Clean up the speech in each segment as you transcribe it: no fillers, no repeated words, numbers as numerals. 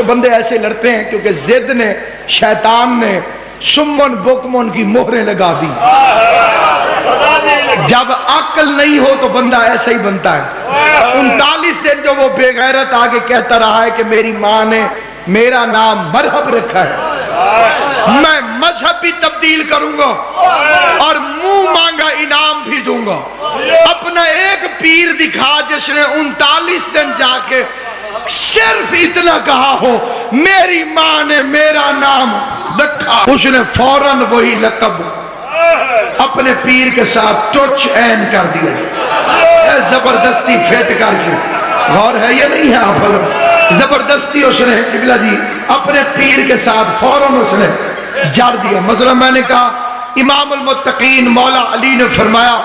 سے بندے ایسے لڑتے ہیں کیونکہ زد نے، شیطان نے سمن بکمن کی مہریں لگا دی. جب عقل نہیں ہو تو بندہ ایسا ہی بنتا ہے. 39 دن جو وہ بے غیرت آگے کہتا رہا ہے کہ میری ماں نے میرا نام مرحب رکھا ہے، میں مذہب بھی تبدیل کروں گا اور منہ مانگا انعام بھی دوں گا. اپنا ایک پیر دکھا جس نے 39 دن جا کے صرف اتنا کہا ہو میری ماں نے میرا نام رکھا. اس نے فوراً وہی لقب اپنے پیر کے ساتھ ٹچ این کر دیا. زبردستی فٹ کر کے، غور ہے یہ نہیں ہے آپ، زبردستی اس نے قبلہ جی اپنے پیر کے ساتھ فوراً اس نے جڑ دیا. مثلا میں نے کہا امام المتقین مولا علی نے فرمایا،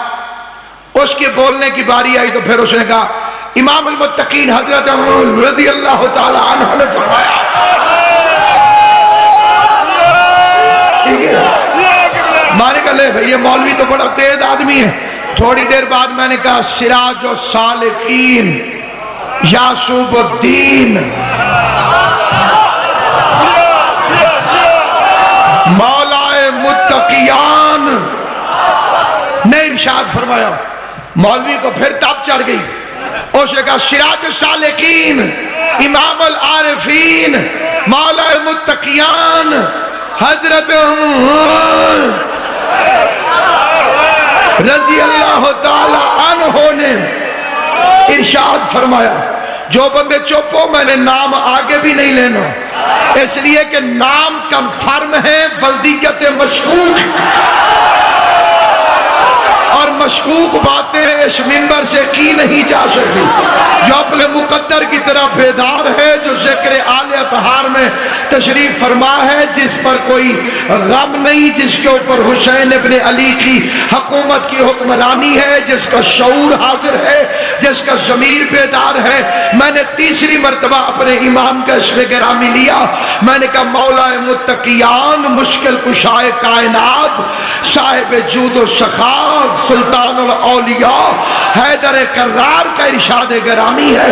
اس کے بولنے کی باری آئی تو پھر اس نے کہا امام المتقین حضرت عمر رضی اللہ تعالی عنہ نے فرمایا. میں نے کہا لے بھئی یہ مولوی تو بڑا تیز آدمی ہے. تھوڑی دیر بعد میں نے کہا سراج السالکین یعصوب الدین مولا متقیان نے ارشاد فرمایا. مولوی کو پھر تاب چڑھ گئی. اس نے کہا سراج السالکین امام العارفین مولا متقیان حضرت عمر رضی اللہ تعالی عنہ نے ارشاد فرمایا جو بندے چپ ہو میں نے نام آگے بھی نہیں لینا، اس لیے کہ نام کنفرم ہے، ولدیت مشکوک اور مشکوک باتیں اس منبر سے کی نہیں جا سکتی. جو اپنے مقدر کی طرح بیدار ہے، جو ذکر آل اطہار میں تشریف فرما ہے، جس پر کوئی غم نہیں، جس کے اوپر حسین ابن علی کی حکومت کی حکمرانی ہے، جس کا شعور حاضر ہے، جس کا ضمیر بیدار ہے. میں نے تیسری مرتبہ اپنے امام کا اسم گرامی لیا. میں نے کہا مولا متقیان مشکل کشائے کائنات صاحب جود و سخا سلطان الاولیاء حیدر کرار کا ارشاد گرامی ہے.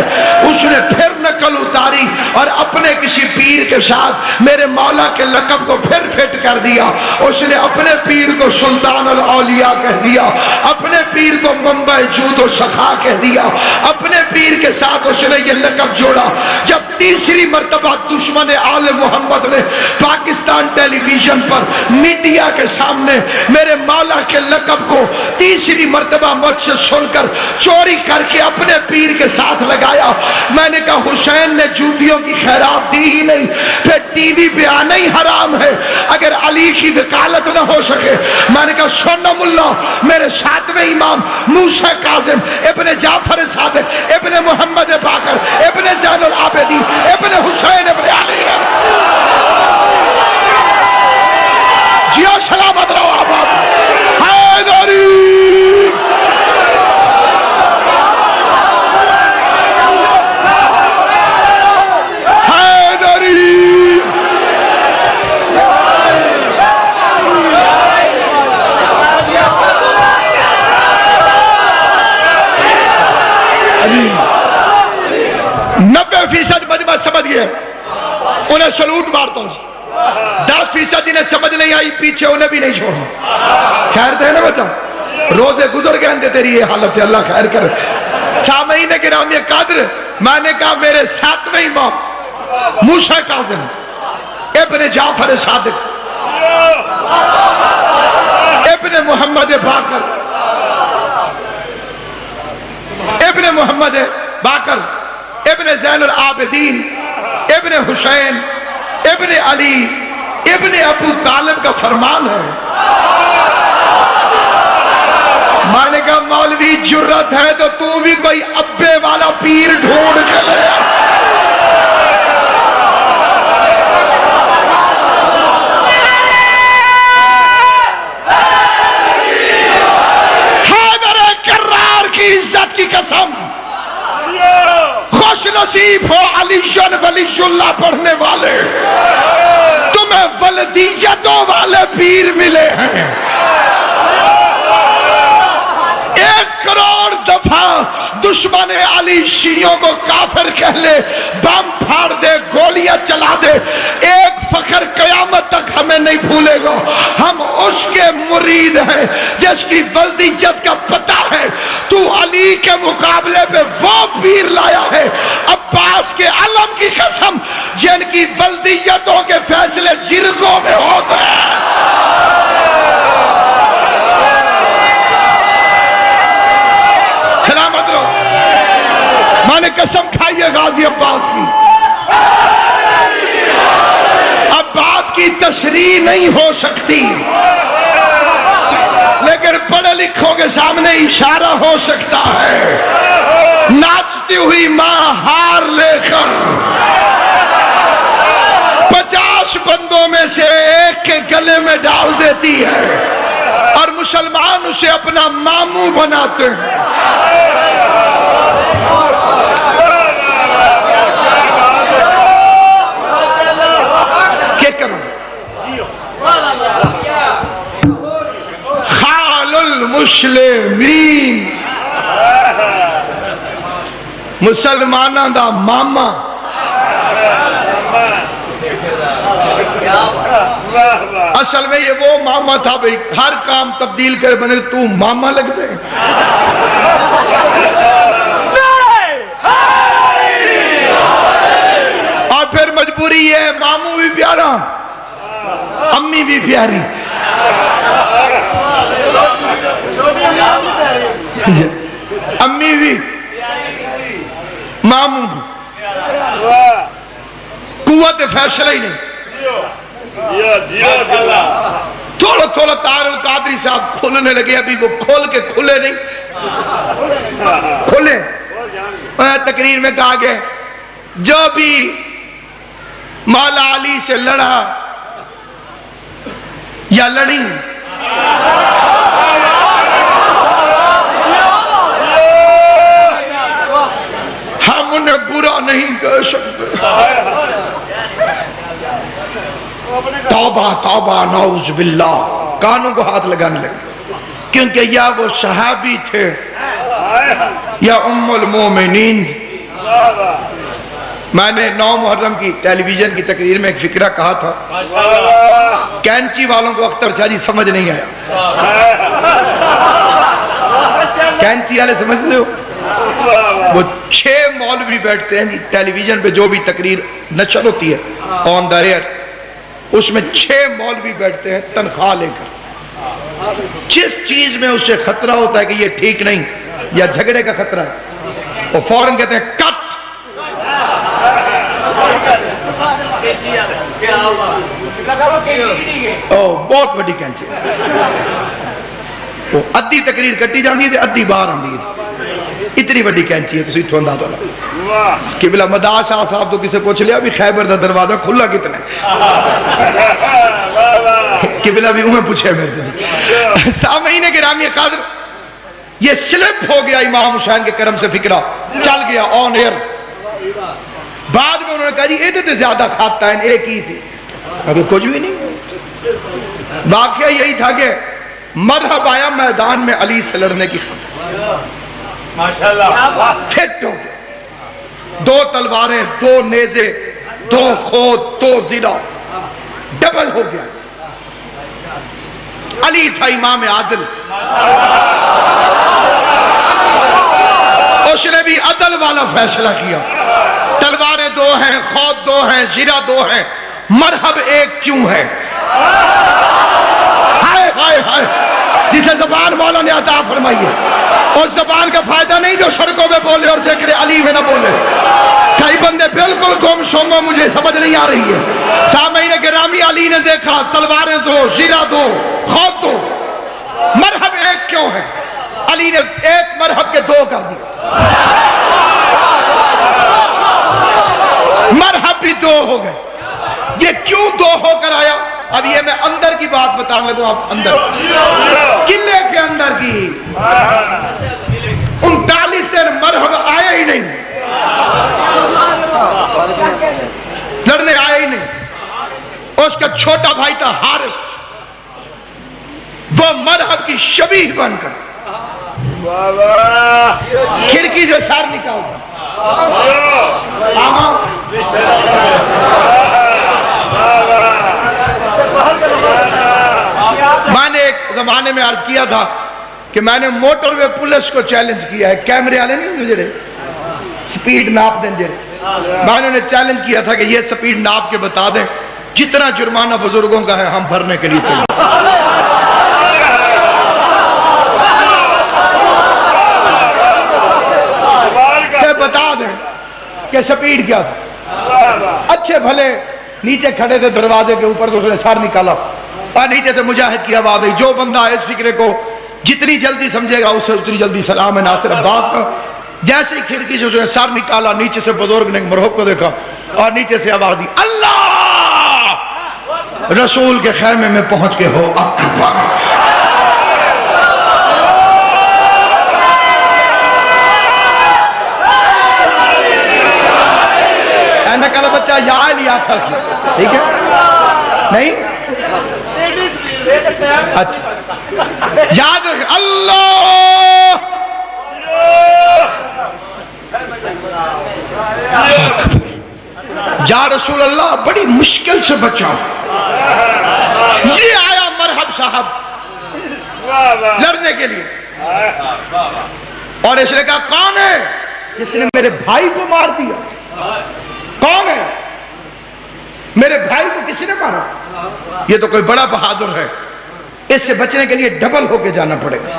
اس نے پھر نقل اتاری اور اپنے کسی پیر کے ساتھ میرے مولا کے لقب کو پھر فٹ کر دیا. اس نے اپنے پیر کو سلطان الاولیاء کہہ دیا، اپنے پیر کو منبع جود و سخا کہہ دیا، اپنے پیر کے ساتھ اس نے یہ لقب جوڑا. جب تیسری مرتبہ دشمن آل محمد نے پاکستان ٹیلی ویژن پر میڈیا کے سامنے میرے مولا کے لقب کو تیسری مرتبہ مجھ سے سن کر چوری کر کے اپنے پیر کے ساتھ لگایا، میں نے کہا حسین نے جوتیوں کی خیرات دی ہی نہیں، پھر ٹی وی پہ آنا ہی حرام ہے اگر علی کی وکالت نہ ہو سکے. میں نے کہا سنم اللہ میرے ساتویں امام موسیٰ کاظم ابن جعفر صادق ابن محمد باقر ابن زین العابدین ابن حسین ابن علی جیو سلامت رہو آباد حیدری. سمجھ گئے انہیں سلوٹ مارتا ہوں. 10% جنہیں سمجھ نہیں آئی پیچھے انہیں بھی نہیں چھوڑا. خیر دے نا بچہ روزے گزر گئے اندے تیری یہ حالت ہے، اللہ خیر کرے. سامعین گرامی قادر میں نے کہا میرے ساتویں امام موسیٰ کاظم ابن جعفر صادق ابن محمد باقر ابن محمد باقر ابن زین العابدین ابن حسین ابن علی ابن ابو طالب کا فرمان ہے. میں نے کہا مولوی جرت ہے تو بھی کوئی ابے والا پیر ڈھونڈ کے لے. حیدر کرار کی عزت کی قسم خوش نصیب ہو علی ولی اللہ پڑھنے والے، تمہیں ولدیتوں والے پیر ملے ہیں. 1 کروڑ دفعہ دشمن علی شیعوں کو کافر کہہ لے، بم پھاڑ دے، گولیاں چلا دے، ایک فخر قیامت تک ہمیں نہیں بھولے گا، ہم اس کے مرید ہیں جس کی ولدیت کا پتہ ہے۔ تو علی کے مقابلے پہ وہ پیر لایا ہے، عباس کے علم کی قسم، جن کی ولدیتوں کے فیصلے جرگوں میں ہوتے ہیں۔ سلامت رہو، میں نے قسم کھائی ہے غازی عباس کی۔ اب بات کی تشریح نہیں ہو سکتی، لیکن پڑھے لکھوں کے سامنے اشارہ ہو سکتا ہے۔ ناچتی ہوئی ماں ہار لے کر 50 بندوں میں سے ایک کے گلے میں ڈال دیتی ہے، اور مسلمان اسے اپنا ماموں بناتے ہیں۔ کیا کروں؟ خال المسلمین، مسلمانوں دا ماما۔ اصل میں یہ وہ ماما تھا بھئی، ہر کام تبدیل کر بنے تو ماما لگ دے۔ اور پھر مجبوری ہے، ماموں بھی پیارا، امی بھی پیاری، امی بھی ماموں بھی۔ قوت فیصلہ ہی نہیں۔ تھوڑا تھوڑا طاہر القادری صاحب کھولنے لگے، ابھی وہ کھول کے کھلے نہیں، کھلے۔ تقریر میں کہا گیا جو بھی مولا علی سے لڑا یا لڑی، ہم انہیں برا نہیں کہہ سکتے۔ توبہ توبہ، نعوذ باللہ، کانوں کو ہاتھ لگانے لگے، کیونکہ یا وہ صحابی تھے یا ام المومنین۔ میں نے 9 محرم کی ٹیلی ویژن کی تقریر میں ایک فکرہ کہا تھا، کینچی والوں کو اختر شاہ جی سمجھ نہیں آیا۔ کینچی والے سمجھ رہے ہو؟ وہ 6 مولوی بیٹھتے ہیں ٹیلی ویژن پہ، جو بھی تقریر نشر ہوتی ہے آن دا ایئر، اس میں 6 مولوی بیٹھتے ہیں تنخواہ لے کر۔ جس چیز میں اسے خطرہ ہوتا ہے کہ یہ ٹھیک نہیں یا جھگڑے کا خطرہ ہے، وہ فوراً کہتے ہیں کٹ۔ بہت بڑی کینچی، وہ ادھی تقریر کٹی جاندی ہے، ادھی باہر آندی ہے، اتنی بڑی کینچی ہے۔ تو سیتھوں انداز ہوگا قبلہ مداح شاہ صاحب تو کسے پوچھ لیا بھی خیبر دا دروازہ کھلا کتنا ہے؟ قبلہ بھی انہیں پوچھے میرے تو۔ سامعین گرامی قادر، یہ سلپ ہو گیا امام حسین کے کرم سے، فکرہ چل گیا آن ایئر۔ بعد میں انہوں نے کہا جی ایدھے زیادہ کھاتا ہے ایک ہی سی، ابھی کچھ بھی نہیں۔ واقعہ یہی تھا کہ مرحب آیا میدان میں علی سے لڑنے کی خاطر، ماشاءاللہ فٹ ہو گیا، 2 تلواریں، 2 نیزے، 2 خود، 2 زرہ، ڈبل ہو گیا۔ علی تھا امام عادل، اس نے بھی عدل والا فیصلہ کیا۔ تلواریں 2 ہیں، خود 2 ہیں، زرہ 2 ہیں، مرحب ایک کیوں ہے؟ ہائے ہائے ہائے، جسے زبان مولا نے عطا فرمائی ہے، اور زبان کا فائدہ نہیں جو سڑکوں میں بولے اور ذکر علی میں نہ بولے۔ کئی بندے بالکل گم سم، مجھے سمجھ نہیں آ رہی ہے۔ سامعین گرامی، علی نے دیکھا تلواریں 2، زرہ 2، خود 2، مرحب ایک کیوں ہے؟ علی نے ایک مرحب کے 2 کر دیا، مرحب بھی 2 ہو گئے۔ یہ کیوں 2 ہو کر آیا؟ اب یہ میں اندر کی بات بتانے لگوں، آپ اندر قلعے کے اندر کی 39 دن مرحب آیا ہی نہیں، لڑنے آیا ہی نہیں۔ اس کا چھوٹا بھائی تھا حارث، وہ مرحب کی شبیہ بن کر کھڑکی سے سر نکالتا، آما میں نے ایک زمانے میں عرض کیا تھا کہ میں نے موٹر وے پولیس کو چیلنج کیا ہے، کیمرے والے نہیں ہوتے جڑے سپیڈ ناپ دیں جڑے، میں نے انہیں چیلنج کیا تھا کہ یہ سپیڈ ناپ کے بتا دیں جتنا جرمانہ بزرگوں کا ہے ہم بھرنے کے لیے تیار۔ بتا دیں کہ سپیڈ کیا تھا۔ اچھے بھلے نیچے کھڑے تھے دروازے کے اوپر تو اس نے سر نکالا اور نیچے سے مجاہد کی آواز آئی، جو بندہ اس فکرے کو جتنی جلدی سمجھے گا اسے اتنی جلدی سلام ہے ناصر عباس کا۔ جیسے ہی کھڑکی سے اس نے سر نکالا، نیچے سے بزرگ نے مرحوم کو دیکھا اور نیچے سے آواز دی، اللہ رسول کے خیمے میں پہنچ کے ہو اکبر۔ اینا کہا بچہ یا علی آخر کی، ٹھیک ہے نہیں؟ اچھا یاد رکھ، اللہ یا رسول اللہ بڑی مشکل سے بچاؤ۔ یہ آیا مرحب صاحب لڑنے کے لیے اور اس نے کہا کون ہے جس نے میرے بھائی کو مار دیا؟ کون ہے؟ میرے بھائی کو کس نے مارا؟ یہ تو کوئی بڑا بہادر ہے، اس سے بچنے کے لیے ڈبل ہو کے جانا پڑے گا۔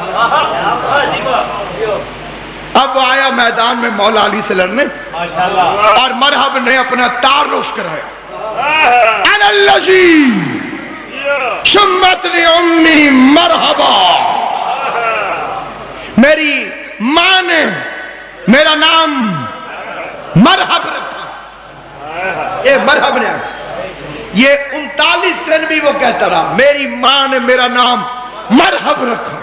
اب وہ آیا میدان میں مولا علی سے لڑنے اور مرحب نے اپنا تعارف کرایا، انا الذی سمتنی امی مرحبا، میری ماں نے میرا نام مرحب رکھا۔ اے مرحب نے یہ 39 دن بھی وہ کہتا رہا، میری ماں نے میرا نام مرحب رکھا۔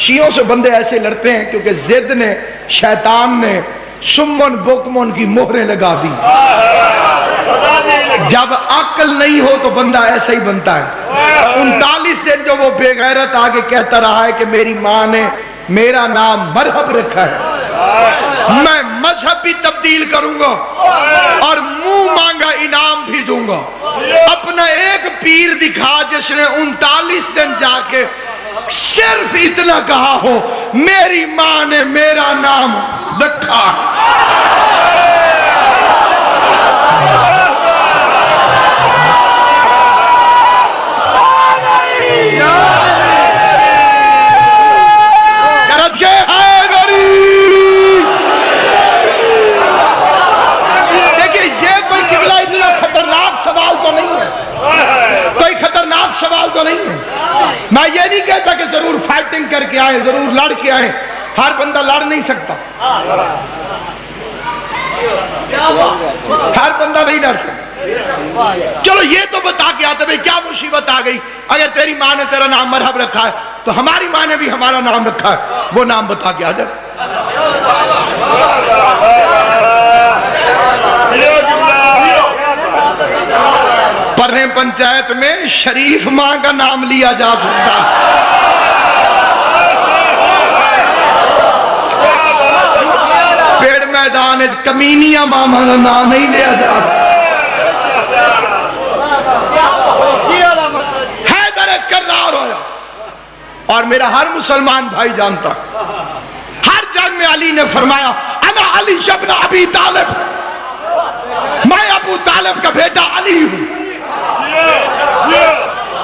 شیعوں سے بندے ایسے لڑتے ہیں کیونکہ زد نے، شیطان نے سمن بکمن کی مہریں لگا دی۔ جب عقل نہیں ہو تو بندہ ایسا ہی بنتا ہے۔ 39 دن جو وہ بے غیرت آگے کہتا رہا ہے کہ میری ماں نے میرا نام مرحب رکھا ہے، میں مذہب بھی تبدیل کروں گا اور منہ مانگا انعام بھی دوں گا۔ اپنا ایک پیر دکھا جس نے 39 دن جا کے صرف اتنا کہا ہو میری ماں نے میرا نام رکھا۔ سوال تو نہیں ہے، میں یہ نہیں کہتا کہ ضرور فائٹنگ کر کے آئیں، ضرور لڑ کے آئیں، ہر بندہ لڑ نہیں سکتا، ہر بندہ نہیں لڑ سکتا۔ چلو یہ تو بتا کے آتے بھئی کیا مصیبت آ گئی، اگر تیری ماں نے تیرا نام مرحب رکھا ہے تو ہماری ماں نے بھی ہمارا نام رکھا ہے، وہ نام بتا کے آ جاتا۔ پرنے پنچایت میں شریف ماں کا نام لیا جا سکتا، پیڑ میدان کمینیاں ماما کا نام نہیں لیا جا سکتا۔ حیدر کرار ہویا اور میرا ہر مسلمان بھائی جانتا، ہر جنگ میں علی نے فرمایا انا علی ابن ابی طالب، میں ابو طالب کا بیٹا علی ہوں۔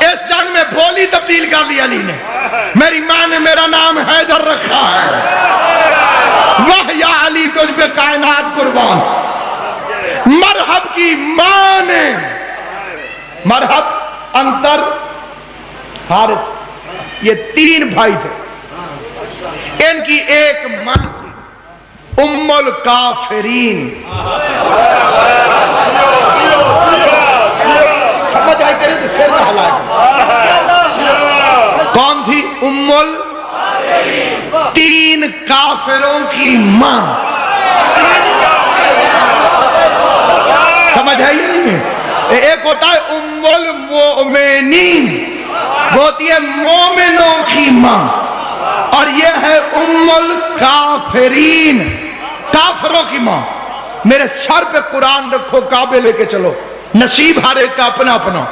اس جنگ میں بولی تبدیل کر لی علی نے، میری ماں نے میرا نام حیدر رکھا ہے، واہ یا علی تجھ پہ کائنات قربان۔ مرحب کی ماں نے، مرحب، انتر، حارث، یہ 3 بھائی تھے، ان کی ایک ماں تھی ام الکافرین۔ سمجھ آئی کریں تو سر نہ ہلائے، کون تھی؟ ام الکافرین، 3 کافروں کی ماں۔ سمجھ آئی نہیں ہے؟ ایک ہوتا ہے ام المؤمنین، وہ ہوتی ہے مومنوں کی ماں، اور یہ ہے ام الکافرین، کافروں کی ماں۔ میرے سر پہ قرآن رکھو، کعبے لے کے چلو، نصیب ہر ایک کا اپنا اپنا،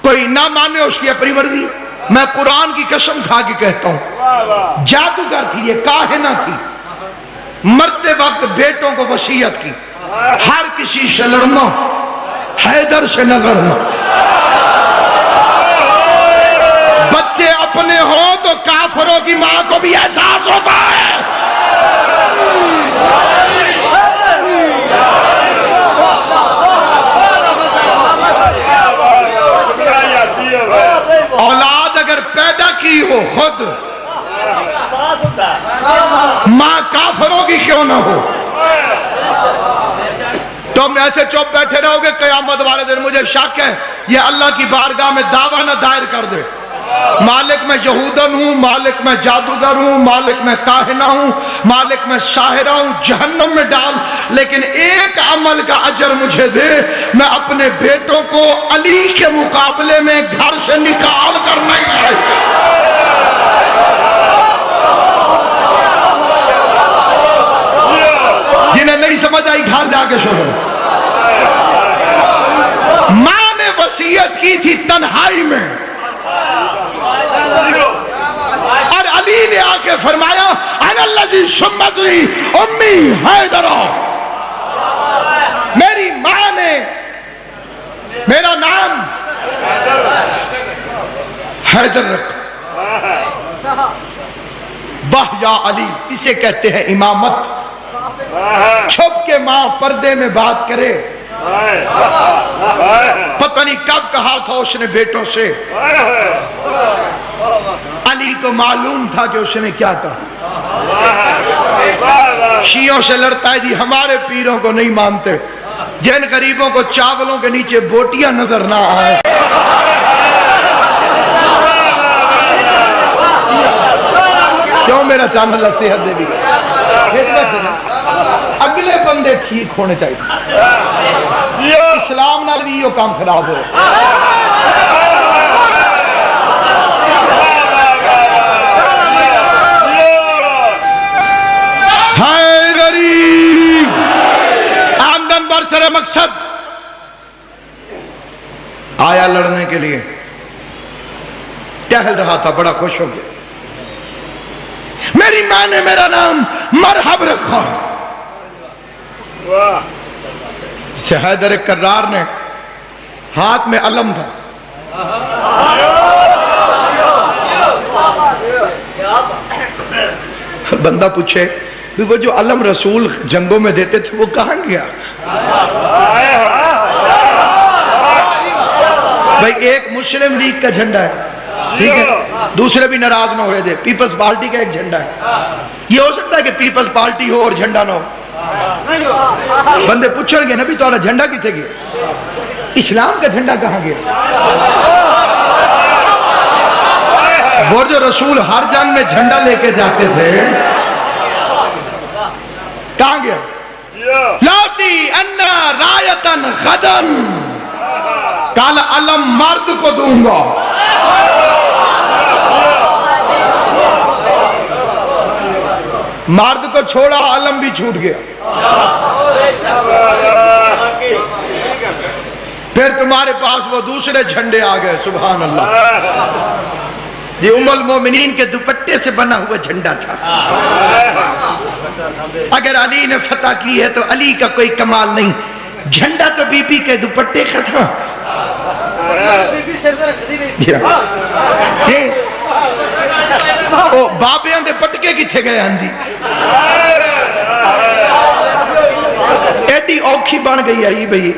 کوئی نہ مانے اس کی اپنی مرضی۔ میں قرآن کی قسم کھا کے کہتا ہوں، جادوگر تھی یہ، کاہنہ تھی، مرتے وقت بیٹوں کو وصیت کی ہر کسی سے لڑنا، حیدر سے نہ لڑنا، بچے اپنے ہوں تو کافروں کی ماں کو بھی احساس ہوتا ہے۔ اولاد اگر پیدا کی ہو خود، ماں کافروں کی کیوں نہ ہو، تم ایسے چپ بیٹھے رہو گے، قیامت والے دن مجھے شک ہے یہ اللہ کی بارگاہ میں دعویٰ نہ دائر کر دے، مالک میں یہودن ہوں، مالک میں جادوگر ہوں، مالک میں کاہنہ ہوں، مالک میں ساحرہ ہوں، جہنم میں ڈال، لیکن ایک عمل کا اجر مجھے دے، میں اپنے بیٹوں کو علی کے مقابلے میں گھر سے نکال کر نہیں آئے۔ جنہیں نہیں سمجھ آئی گھر جا کے سنو، ماں نے وصیت کی تھی تنہائی میں، اور علی نے آ کے فرمایا انا الذی سمتنی امی حیدر، میری ماں نے میرا نام حیدر رکھا۔ واہ یا علی، اسے کہتے ہیں امامت، چھپ کے ماں پردے میں بات کرے، پتہ نہیں کب کہا تھا اس نے بیٹوں سے، علی کو معلوم تھا کہ اس نے کیا کہا۔ شیعوں سے لڑتا ہے جی، ہمارے پیروں کو نہیں مانتے، جن غریبوں کو چاولوں کے نیچے بوٹیاں نظر نہ آئے۔ کیوں میرا چینل صحت دے بھی اگلے بندے ٹھیک ہونے چاہیے، اسلام نال بھی یہ کام خراب ہو۔ ہائے غریب، آمدن برسر مقصد آیا لڑنے کے لیے، ٹہل رہا تھا، بڑا خوش ہو گیا، میری ماں نے میرا نام مرحب رکھا۔ سے حیدر کرار نے، ہاتھ میں علم تھا، بندہ پوچھے وہ جو علم رسول جنگوں میں دیتے تھے وہ کہاں گیا؟ بھائی ایک مسلم لیگ کا جھنڈا ہے، ٹھیک ہے، دوسرے بھی ناراض نہ ہوئے دے، پیپلز پارٹی کا ایک جھنڈا ہے، یہ ہو سکتا ہے کہ پیپلز پارٹی ہو اور جھنڈا نہ ہو؟ بندے پوچھیں گے نبی تمہارا جھنڈا کتے گیا؟ اسلام کا جھنڈا کہاں گیا؟ وہ جو رسول ہر جنگ میں جھنڈا لے کے جاتے تھے کہاں گیا؟ لاتی انا رایتن غدن، کالا علم مرد کو دوں گا۔ مرد کو چھوڑا، علم بھی چھوٹ گیا۔ پھر تمہارے پاس وہ دوسرے جھنڈے آ گئے، سبحان اللہ۔ یہ ام المومنین کے دوپٹے سے بنا ہوا جھنڈا تھا۔ اگر علی نے فتح کی ہے تو علی کا کوئی کمال نہیں، جھنڈا تو بی بی کے دوپٹے کا تھا۔ بابیاں دے پٹکے کتھے گئے ہاں جی؟ ایڈی اوکھی بن گئی آئی بھئی،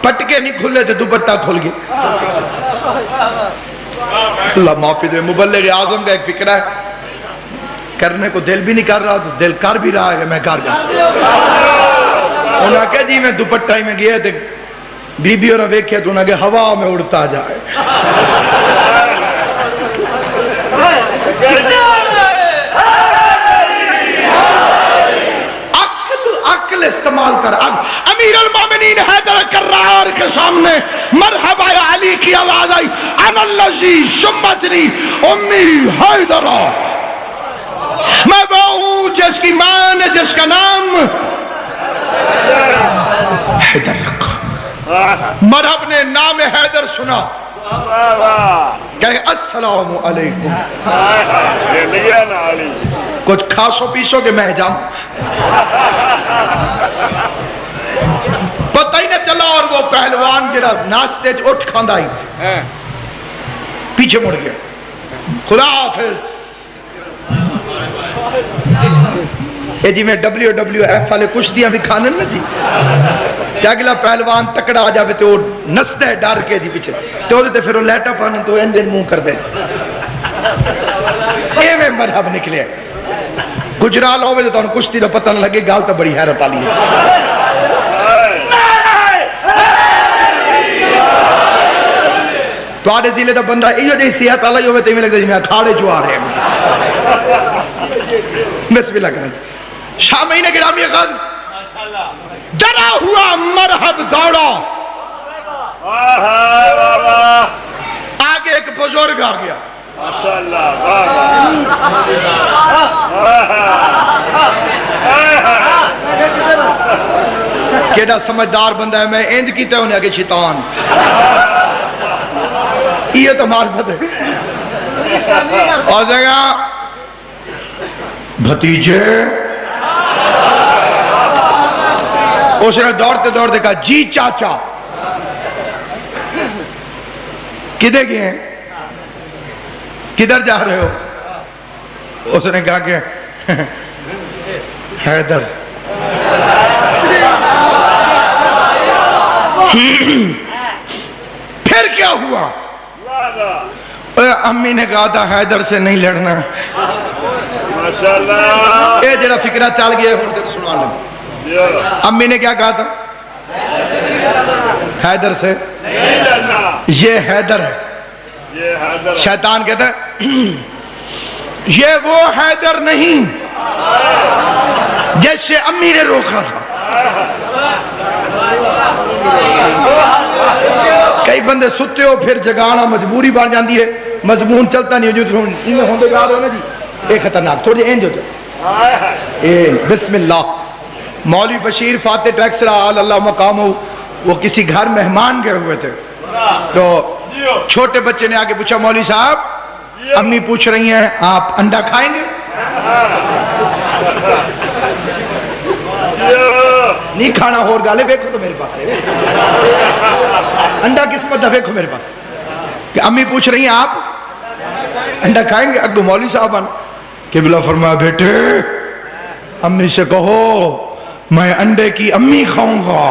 پٹکے نہیں کھلے تھے، دوپٹہ کھل گیا۔ اللہ معافی دے، مبلغ اعظم کا ایک فکرہ ہے، کرنے کو دل بھی نہیں کر رہا تو دل کر بھی رہا ہے کہ میں کر جاؤں۔ انہوں نے کہا جی میں دوپٹہ ہی میں گیا تھے، بی بی اور ویکھے تو انہوں نے کہا ہوا میں اڑتا جائے۔ عقل استعمال کر۔ امیر المومنین حیدر کرار کے سامنے مرحبا علی کی آواز آئی، انا الذی سمتنی امی حیدر، میں وہ ہوں جس کی ماں نے جس کا نام حیدر رکھا. مرحب نے نام حیدر سنا, کہے السلام علیکم. کچھ کھاسو پیسو کہ میں جاؤں, پتہ ہی نہ چلا. اور وہ پہلوان جڑا ناشتے اٹھ کھاندا ہی پیچھے مڑ گیا, خدا حافظ. یہ جی میں WWF والے کشتیاں بھی کھانے نا جی, کہ اگلا پہلوان تکڑا آ جاوے تو نسدہ ہے ڈر کے جی پیچھے, تو ہوتے پھر وہ لیٹا پانے تو اندر منہ کر دے جی. اے میں مرحب نکلے گجرال ہوئے تو انہوں کشتی تو پتہ نہ لگے, گال تو بڑی حیرت آلی ہے. تو آڑے زیلے تو بندہ ایو جی صحت آلائی ہوئے تو ہی میں لگتا جی میں کھاڑے جو آ رہے ہیں. بسم اللہ کریں. شامعین گرامی غد ڈرا ہوا مرحب دوڑا, آگے ایک بزرگ آ گیا. کیڑا سمجھدار بندہ ہے, میں اینج کیتا ہونے آگے شیطان یہ تو معرفت ہے. اور جگہ بھتیجے, اس نے دوڑتے دوڑتے کہا جی چاچا. کدھر گئے ہیں, کدھر جا رہے ہو؟ اس نے کہا کہ حیدر. پھر کیا ہوا؟ امی نے کہا تھا حیدر سے نہیں لڑنا. یہ جڑا فکرہ چال گیا ہے سنا لیں. امی نے کیا کہا تھا؟ حیدر سے یہ حیدر ہے. شیطان کہتا ہے یہ وہ حیدر نہیں جیسے امی نے روکا تھا. کئی بندے ستے ہو پھر جگانا مجبوری بن جاندی ہے, مضمون چلتا نہیں جو ہوندے گا رہے نا جی. ایک خطرناک تھوڑی اینج ہو جائے. بسم اللہ. مولوی بشیر فاتح ٹیکسرا آل اللہ مقام ہو, وہ کسی گھر مہمان گئے ہوئے تھے, تو چھوٹے بچے نے آگے پوچھا مولوی صاحب امی پوچھ رہی ہیں آپ انڈا کھائیں گے؟ نہیں کھانا ہور گالے بیکھو تو میرے پاس ہے انڈا قسمت ہے, بیکھو میرے پاس. کہ امی پوچھ رہی ہیں آپ انڈا کھائیں گے؟ اگو مولوی صاحب قبلہ فرمایا بیٹے امی سے کہو میں انڈے کی امی کھاؤں گا.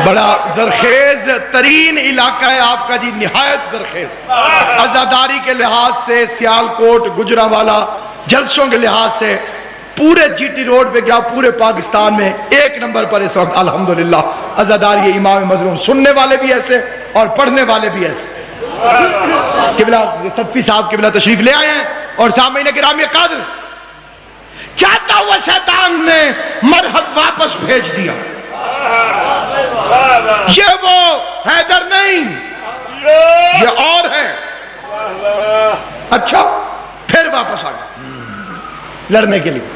بڑا زرخیز ترین علاقہ ہے آپ کا جی, نہایت زرخیز. عزاداری کے لحاظ سے سیالکوٹ, گجرانوالا, جلسوں کے لحاظ سے پورے جی ٹی روڈ پہ گیا, پورے پاکستان میں ایک نمبر پر اس وقت الحمدللہ عزاداری امام مظلوم. سننے والے بھی ایسے اور پڑھنے والے بھی ایسے. قبلہ صدفی صاحب قبلہ تشریف لے آئے ہیں. اور سامعین گرامی قدر, چاہتا ہوا شیطان نے مرحب واپس بھیج دیا. یہ وہ حیدر نہیں, یہ اور ہے. اچھا پھر واپس آ گیا لڑنے کے لیے.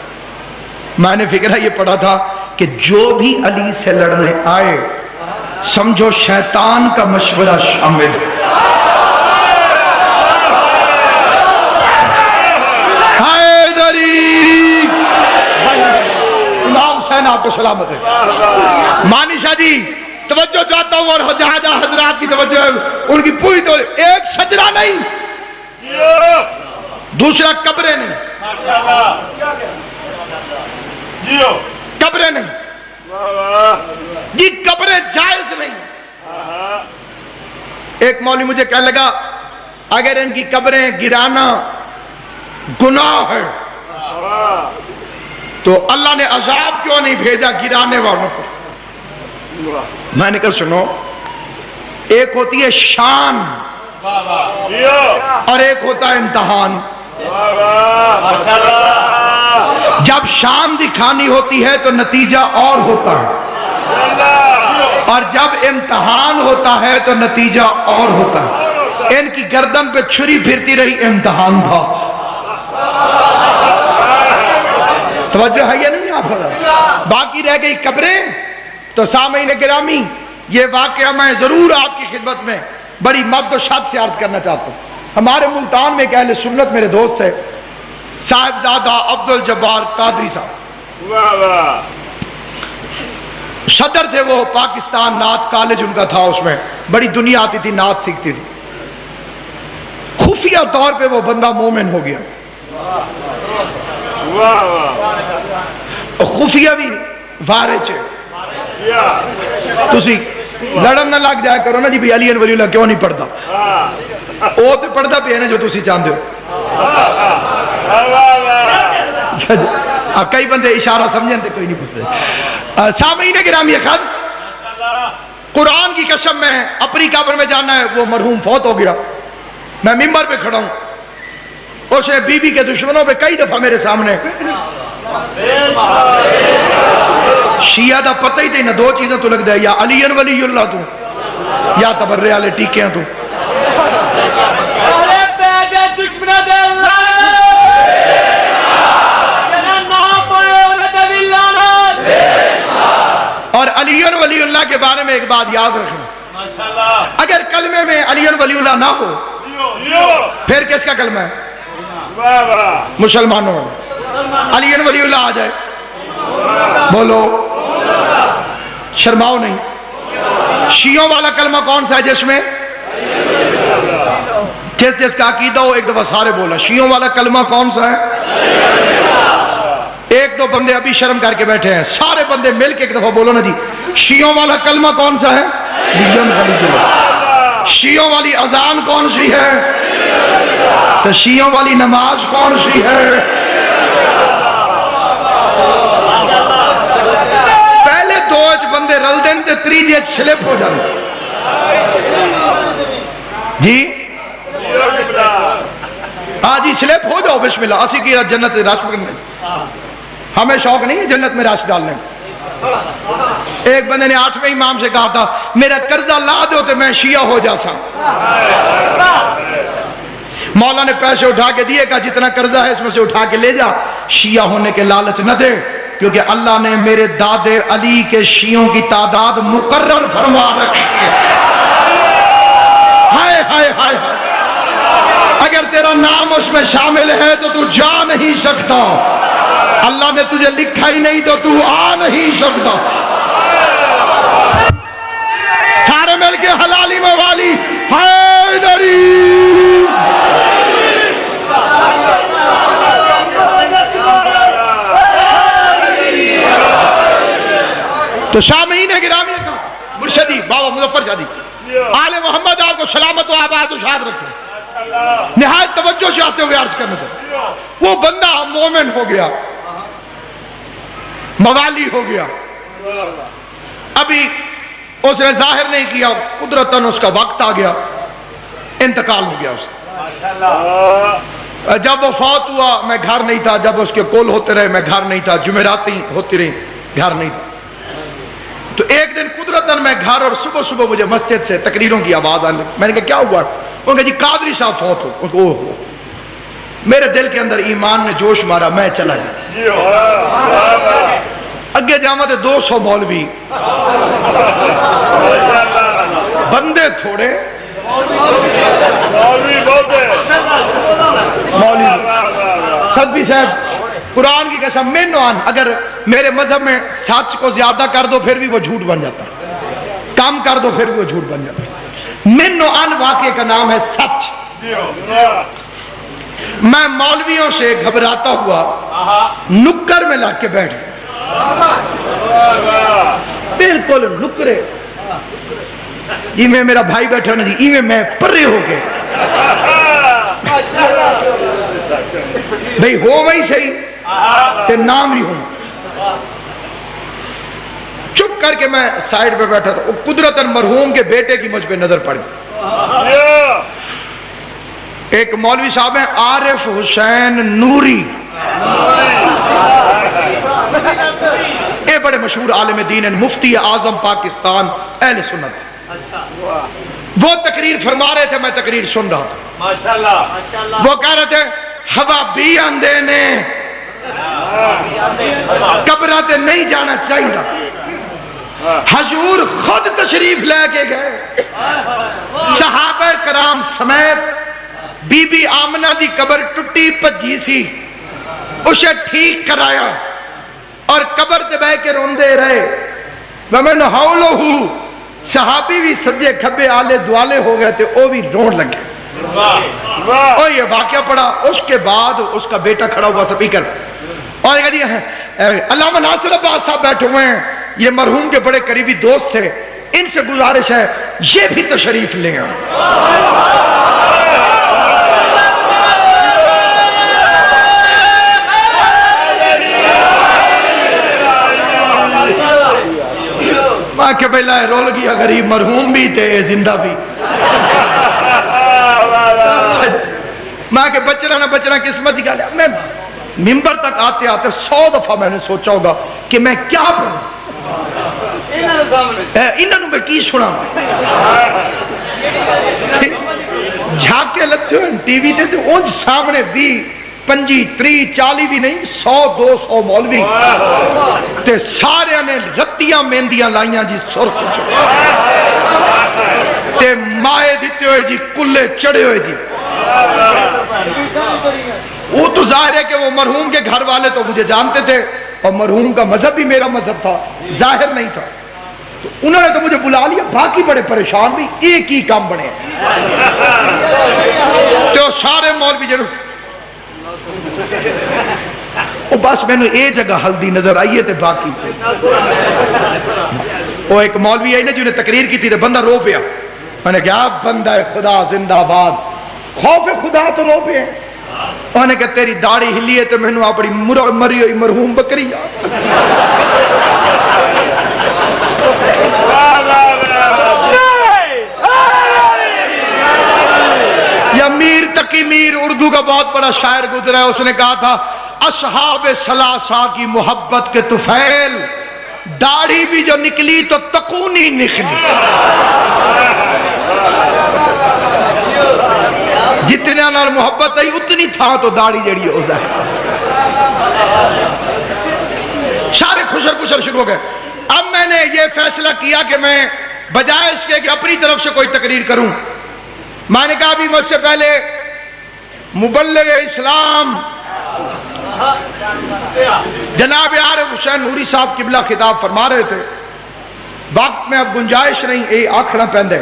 میں نے فکرہ یہ پڑھا تھا کہ جو بھی علی سے لڑنے آئے سمجھو شیطان کا مشورہ شامل. حیدری امام حسین آپ کو سلامت ہے. مانی شاہ جی توجہ چاہتا ہوں, اور جہاں حضرات کی توجہ ہے ان کی پوری تو ایک سجدہ نہیں, دوسرا قبریں نہیں, قبریں نہیں جی, قبریں جائز نہیں. ایک مولوی مجھے کہنے لگا اگر ان کی قبریں گرانا گناہ ہے تو اللہ نے عذاب کیوں نہیں بھیجا گرانے والوں پر. میں نے کہا سنو, ایک ہوتی ہے شان اور ایک ہوتا ہے امتحان. جب شام دکھانی ہوتی ہے تو نتیجہ اور ہوتا ہے، اور جب امتحان ہوتا ہے تو نتیجہ اور ہوتا ہے۔ ان کی گردن پہ چھری پھرتی رہی، امتحان تھا۔ توجہ ہے یا نہیں آپ کو؟ باقی رہ گئی قبریں۔ تو سامعین گرامی، یہ واقعہ میں ضرور آپ کی خدمت میں بڑی مد و شد سے عرض کرنا چاہتا ہوں۔ ہمارے ملتان میں ایک اہل سنت میرے دوست ہے، صاحبزادہ عبدالجبار قادری صاحب، صدر تھے وہ، پاکستان نعت کالج ان کا تھا، اس میں بڑی دنیا آتی تھی، نعت سیکھتی تھی۔ خفیہ طور پہ وہ بندہ مومن ہو گیا، خفیہ بھی وارج ہے۔ تسی لڑن نہ لگ جائے کرو نا جی بھی علی ولی اللہ کیوں نہیں پڑھتا، وہ تو پڑھتا پہ ہے نا جو تسی چاہتے ہو۔ کئی بندے اشارہ سمجھیں تو کوئی نہیں پوچھتے۔ سامعین گرامی، خد قرآن کی قسم میں اپنی قبر میں جانا ہے، وہ مرحوم فوت ہو گیا، میں ممبر پہ کھڑا ہوں، اسے بی بی کے دشمنوں پہ کئی دفعہ میرے سامنے شیعہ دا پتہ ہی تھی نہ، دو چیزیں تو لگ دے، یا علی ولی اللہ تو یا تبرے والے ٹیکیاں تو۔ اور علی ولی اللہ کے بارے میں ایک بات یاد رکھیں، اگر کلمے میں علی ولی اللہ نہ ہو پھر کس کا کلمہ ہے؟ مسلمانوں میں علی ولی اللہ آ جائے، بولو شرماؤ نہیں۔ شیعوں والا کلمہ کون سا ہے جس میں جس کا عقیدہ ہو؟ ایک دفعہ سارے بولا، شیعوں والا کلمہ کون سا ہے؟ ایک دو بندے ابھی شرم کر کے بیٹھے ہیں، سارے بندے مل کے ایک دفعہ بولو نا جی، شیعوں والا کلمہ کون سا ہے؟ شیعوں والی اذان کون سی ہے؟ تو شیعوں والی نماز کون سی ہے؟ پہلے دو بندے رل دیں تے تریجے سلپ ہو جائیں جی، ہاں جی سلپ ہو جاؤ، بسم اللہ، اسی کی جنت راش پکڑنے، ہمیں شوق نہیں ہے جنت میں راش ڈالنے۔ ایک بندے نے 8ویں امام سے کہا تھا میرا قرضہ لا دو تو میں شیعہ ہو جا سا۔ مولا نے پیسے اٹھا کے دیے، کہا جتنا قرضہ ہے اس میں سے اٹھا کے لے جا، شیعہ ہونے کے لالچ نہ دے، کیونکہ اللہ نے میرے دادے علی کے شیعوں کی تعداد مقرر فرما رکھی ہے۔ ہائے ہائے ہائے، اگر تیرا نام اس میں شامل ہے تو تو جا نہیں سکتا، اللہ نے تجھے لکھا ہی نہیں تو تو آ نہیں سکتا۔ سارے مل کے حلالی موالی حیدری۔ تو سامعین گرامی کا مرشدی بابا مظفر شادی آل محمد آپ کو سلامت و آباد و شاد رکھتے، نہایت توجہ سے آتے ہوئے عرض کرنا چاہتے، وہ بندہ مومن ہو گیا، موالی ہو گیا، ابھی اس نے ظاہر نہیں کیا، قدرتاً اس کا وقت آ گیا، انتقال ہو گیا اس کا۔ جب وہ فوت ہوا میں گھر نہیں تھا، جب اس کے کول ہوتے رہے میں گھر نہیں تھا، جمعراتی ہوتی رہی گھر نہیں تھا۔ تو ایک دن قدرتاً میں گھر، اور صبح صبح مجھے مسجد سے تقریروں کی آواز آنے، میں نے کہا کیا ہوا؟ انہوں نے کہا جی قادری صاحب فوت ہو۔ میرے دل کے اندر ایمان نے جوش مارا، میں چلا گیا اگے جامع تھے 200 مولوی، بندے تھوڑے، مولوی صدفی صاحب قرآن کی قسم من وان، اگر میرے مذہب میں سچ کو زیادہ کر دو پھر بھی وہ جھوٹ بن جاتا ہے، کم کر دو پھر بھی وہ جھوٹ بن جاتا ہے۔ من وان واقعے کا نام ہے سچ۔ میں مولویوں سے گھبراتا ہوا نکر میں لگ کے بیٹھ گیا، بالکل نکرے جی میں میرا بھائی بیٹھا نا جی ایویں میں پرے ہو کے بھئی ہو وہی صحیح تے نام نہیں ہوں، چپ کر کے میں سائیڈ پہ بیٹھا تھا۔ قدرتاً مرحوم کے بیٹے کی مجھ پہ نظر پڑی، ایک مولوی صاحب ہیں عارف حسین نوری، یہ بڑے مشہور عالم دین ہیں، مفتی اعظم پاکستان اہل سنت، وہ تقریر فرما رہے تھے، میں تقریر سن رہا تھا، ماشاءاللہ وہ کہہ رہے تھے ہوا بھی آندے نے قبرہ تے نہیں جانا چاہیے، حضور خود تشریف لے کے گئے، صحابہ کرام سمیت، بی بی آمنہ دی قبر ٹوٹی پجی سی، اسے ٹھیک کرایا اور قبر تے بہ کے روندے رہے، وَمَنْ حَوْلَهُ صحابی بھی سجے کھبے آلے دوالے ہو گئے تھے، وہ بھی رون لگے۔ اور یہ واقعہ پڑا، اس کے بعد اس کا بیٹا کھڑا ہوا سپیکر اور کہا جی علامہ ناصر عباس صاحب بیٹھے ہوئے ہیں، یہ مرحوم کے بڑے قریبی دوست تھے، ان سے گزارش ہے یہ بھی تشریف لیں۔ ماں کے پہلا رول گیا غریب، مرحوم بھی تھے زندہ بھی، ماں کے بچنا نہ بچنا قسمت ہی گیا۔ میں ممبر تک آتے آتے 100 دفعہ میں نے سوچا ہوگا کہ میں کیا پڑھوں، انہوں میں کی سنا، جھاکے لتے ہوئے ٹی وی تے اونج سامنے بھی 25 30 40 بھی نہیں 100 200 مولوی تے سارے نے رتیاں مہندیاں لائیاں جی سرخ تے مائے دیتے ہوئے جی کلے چڑھے ہوئے جی۔ وہ تو ظاہر ہے کہ وہ مرحوم کے گھر والے تو مجھے جانتے تھے اور مرحوم کا مذہب بھی میرا مذہب تھا، ظاہر نہیں تھا، تو انہوں نے تو مجھے بلا لیا، باقی بڑے پریشان بھی، ایک ہی کام بنے تو سارے مولوی جنہوں وہ بس میں نے ایک جگہ ہلدی نظر آئیے تھے، باقی وہ ایک مولوی آئی نا جنہیں تقریر کی تھی، بندہ رو پیا، میں نے کہا بندہ خدا زندہ آباد، خوف خدا تو رو پیا، انہوں نے کہا تیری داڑھی ہلی ہے تو میں نے اپنی مری ہوئی مرحوم بکری یاد یا میر تقی میر اردو کا بہت بڑا شاعر گزرا ہے، اس نے کہا تھا اصحاب ثلاثہ کی محبت کے طفیل، داڑھی بھی جو نکلی تو تکونی نکلی، جتنے نال محبت ہے اتنی تھا تو داڑھی جڑی ہو جائے، سارے خوشر خوشر شروع ہو گئے۔ اب میں نے یہ فیصلہ کیا کہ میں بجائے اس کے کہ اپنی طرف سے کوئی تقریر کروں، میں نے کہا ابھی مجھ سے پہلے مبلغ اسلام جناب عارف حسین نوری صاحب قبلہ خطاب فرما رہے تھے، وقت میں اب گنجائش نہیں، اے آکھنا پہندے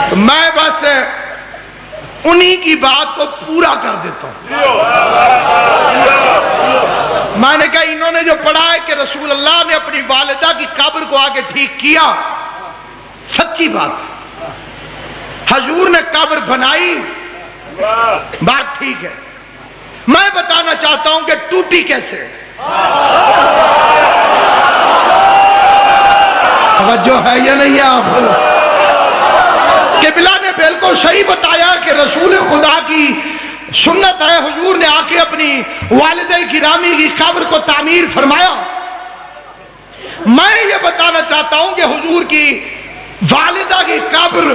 تو میں بس انہی کی بات کو پورا کر دیتا ہوں۔ میں نے کہا انہوں نے جو پڑھا ہے کہ رسول اللہ نے اپنی والدہ کی قبر کو آگے ٹھیک کیا، سچی بات، حضور نے قبر بنائی، بات ٹھیک ہے، میں بتانا چاہتا ہوں کہ ٹوٹی کیسے، توجہ ہے یا نہیں آپ؟ قبلہ نے بالکل صحیح بتایا کہ رسول خدا کی سنت ہے، حضور نے آ کے اپنی والدہ گرامی کی قبر کو تعمیر فرمایا۔ میں یہ بتانا چاہتا ہوں کہ حضور کی والدہ کی قبر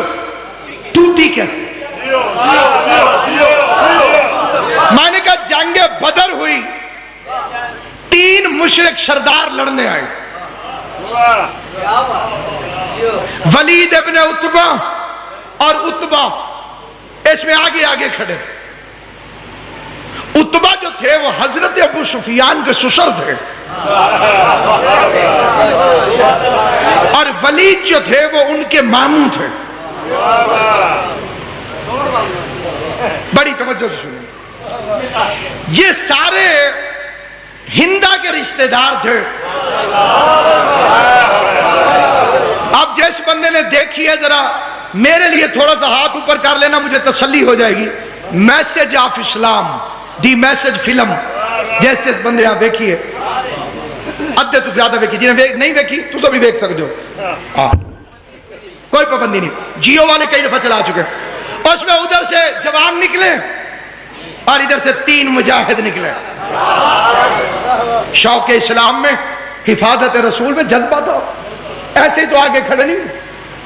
ٹوٹی کیسے۔ میں نے کہا جنگ بدر ہوئی، 3 مشرک سردار لڑنے آئے، ولید ابن عتبہ اور عتبہ اس میں آگے آگے کھڑے تھے۔ عتبہ جو تھے وہ حضرت ابو سفیان کے سسر تھے، اور ولید جو تھے وہ ان کے ماموں تھے۔ بڑی توجہ سے سنیں، یہ سارے ہندا کے رشتہ دار تھے۔ اب جس بندے نے دیکھی ہے ذرا میرے لیے تھوڑا سا ہاتھ اوپر کر لینا، مجھے تسلی ہو جائے گی۔ Message of Islam, the message film, جیسے اس بندے آپ دیکھیے، ادھے تو زیادہ دیکھی، جنہیں نہیں دیکھی تو سب بھی دیکھ سکتے ہو، کوئی پابندی نہیں، جیو والے کئی دفعہ چلا چکے۔ اس میں ادھر سے جوان نکلے، اور ادھر سے 3 مجاہد نکلے. شوق اسلام میں، حفاظت رسول میں جذبہ تھا. ایسے ہی تو آگے کھڑے نہیں،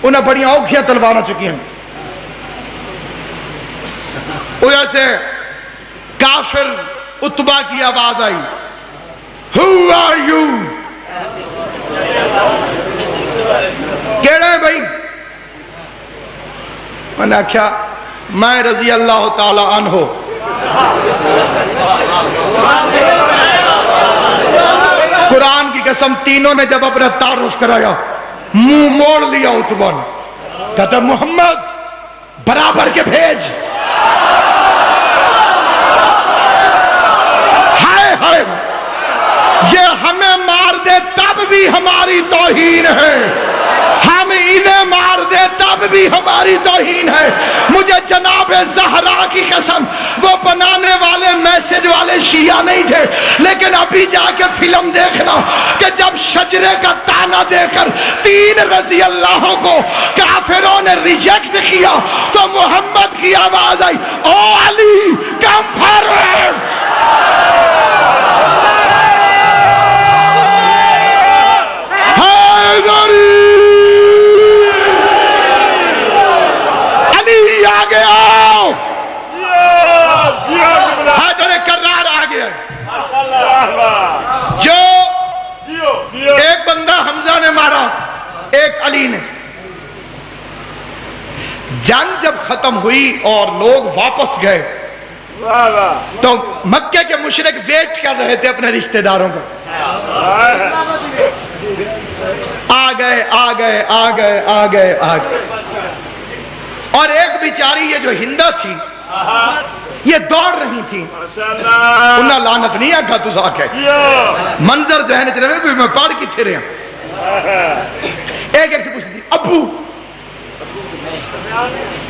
انہیں بڑی اوکھیاں تلوار چکی ہیں. سے کافر اتبا کی آواز آئی، Who are you؟ کیڑے ہیں بھائی؟ میں نے کہا میں رضی اللہ تعالی عنہ. قرآن کی قسم تینوں نے جب اپنا تعارف کرایا منہ موڑ لیا اتبا نے. کہتا محمد برابر کے بھیج. ہائے ہائے، یہ ہمیں مار دے تب بھی ہماری توہین ہے، ہم انہیں مار دے تب بھی ہماری توہین ہے. مجھے جناب زہرا کی قسم، وہ بنانے والے میسج والے شیعہ نہیں تھے، لیکن ابھی جا کے فلم دیکھنا کہ جب شجرے کا تانا دے کر 3 رضی اللہ کو کافروں نے ریجیکٹ کیا تو محمد کی آواز آئی، او علی کم فارورڈ. علی آگے آؤ. حیدر کرار آگے. جو ایک بندہ حمزہ نے مارا، ایک علی نے. جنگ جب ختم ہوئی اور لوگ واپس گئے تو مکے کے مشرک ویٹ کر رہے تھے اپنے رشتہ داروں کا. آ گئے. اور ایک بیچاری یہ جو ہندا تھی یہ دوڑ رہی تھی. انہاں لعنت نہیں آگا تو ساکھ ہے منظر ذہن چلے میں میں پاڑ کی تھے رہے ہیں. ایک سے پوچھتی ابو،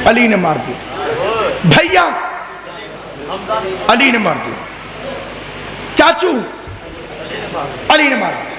علی نے مار دیا. بھیا، علی نے مار دیا. چاچو، علی نے مار دیا.